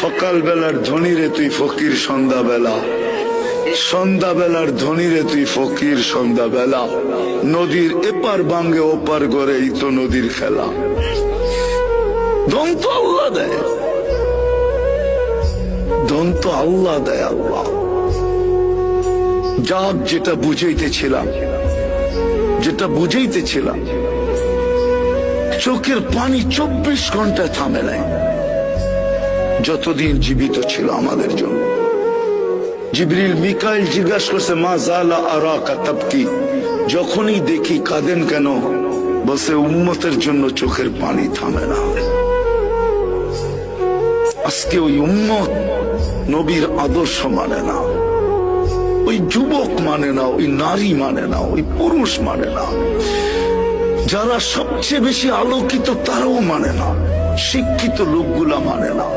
সকাল বেলার ধনী রে তুই ফকির সন্ধ্যা বেলা, সন্ধ্যা বেলার ধনী রে তুই ফকির সন্ধ্যা বেলা। নদীর এপার ভাঙ্গে ওপার করে এই তো নদীর খেলা। ধন তো আল্লাহ দেয়, ধন তো আল্লাহ দেয়। আল্লাহ যাক, যেটা বুঝাইতেছিলাম, যেটা বুঝাইতেছিলাম, চোখের পানি 24 ঘন্টায় থামে নাই যতদিন জীবিত ছিল আমাদের জন্য। জিবরিল মিকাইল জিজ্ঞাসা করছে, মা জালা আরাকা তাবকি, যখনই দেখি কাঁদেন কেন? বসে উম্মতের জন্য চোখের পানি থামে না। আজকে ওই উম্মত নবীর আদর্শ মানে না, ওই যুবক মানে না, ওই নারী মানে না, ওই পুরুষ মানে না, যারা সবচেয়ে বেশি আলোকিত তারাও মানে না, শিক্ষিত লোকগুলা মানে না।